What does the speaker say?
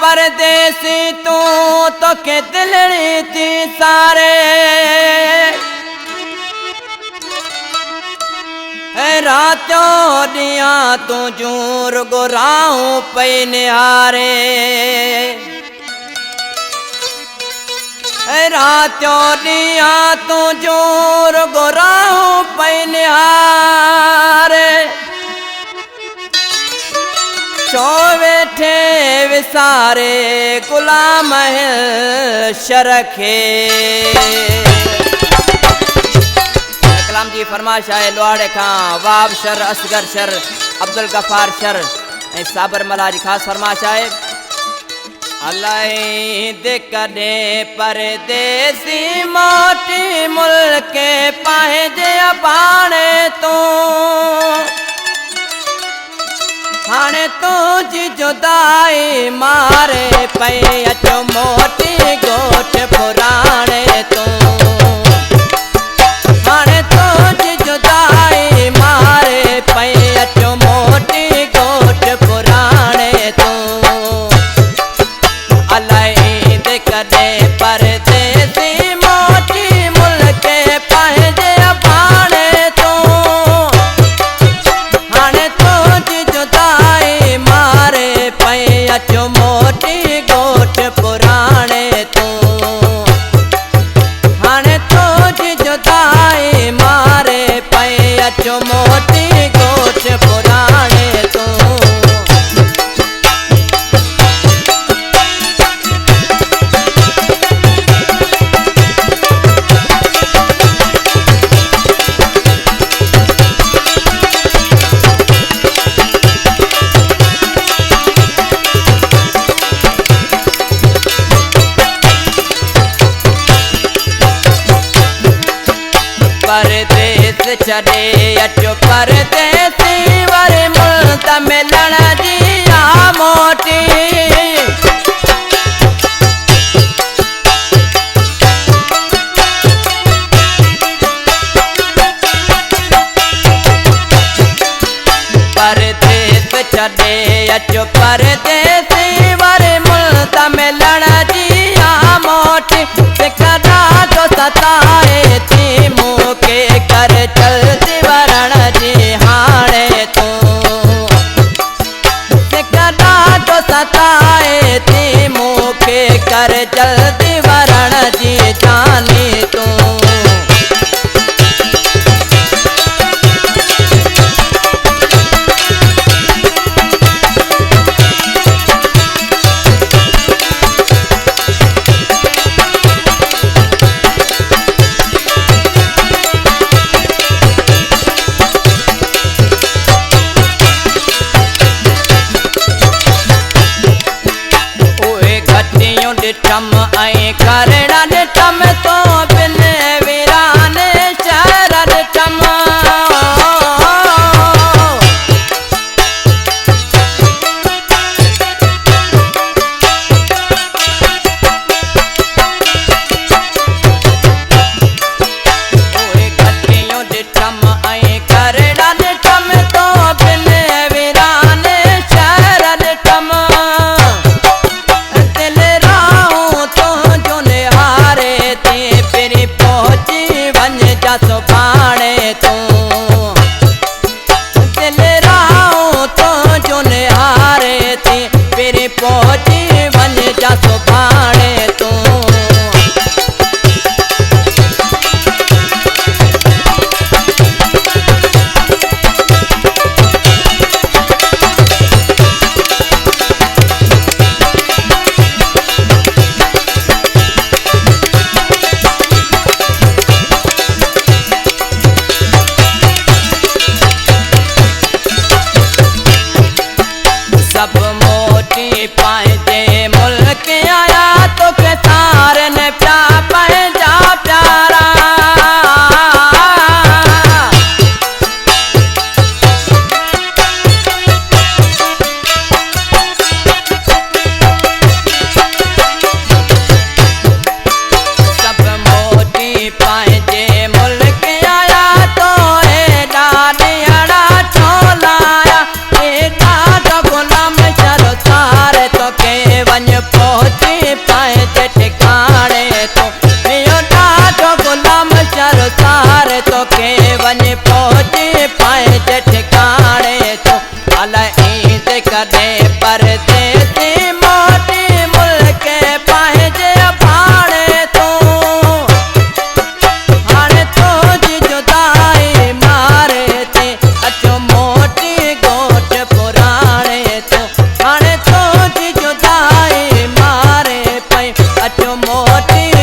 परदेसी तू तो के दिलड़ी थी सारे रातों दिया तू जूर गुराऊं पे निहारे रातों दिया तू जूर गुराऊं पे निहारे चौवेठे विसारे गुलाम शरखे कलाम जी फरमाइश है लोहाड़े खां Wahab sir Asghar sir Abdul Ghaffar sir साबर मला जी खास फरमाइश है अल्लाह दे कदे परदेसी मोटी मुल्क पाए जे पाणे तो हाणे तुझी जुदाई मारे पे अचो मोटी गोठ पुराणे तो हाणे तुझी जुदाई मारे पे अचो मोटी गोठ पुराणे तो अलाए दे कदे परदेसी मोटी मुल्क पंहिंजे पाणे तो हाणे तुझी जुदाई मारे पे अचो मोटी गोठ पुराणे तो हाणे तुझी जुदाई मारे पे अचो मोटी गोठ पुराणे तो परदेस छड़े अचो परदेसी वरे मुल्क मिलण दिया मोटी परदेस छड़े अचो परदेसी वरे मुल्क मिलण दिया मोटी सिकरा जो सताए थी मुके कर चलती वरण जी हाणे तू सिकरा जो सताए थी मुके कर चलती वरण जी जानी तू डिठम ऐं करणा डिठम तो बिन वीरान शहर डिठम घटियूं डिठम ऐं करणा डिठम तो बिन वीरान शहर डिठम दिल राहूं तो जो निहारे ते पेरी पो ठिकाने तो मियो ॾाढो गुलाम शर्तार तो के वञ पहुची पंहिंजे ठिकाने तो अलाए ईंद कॾहिं परदेसी मोटी मुल्क पंहिंजे भाणे तो हाणे तुंहिंजी जुदाई मारे थी अचो मोटी गोठ पुराणे तो हाणे तुंहिंजी जुदाई मारे पई अचो मोटी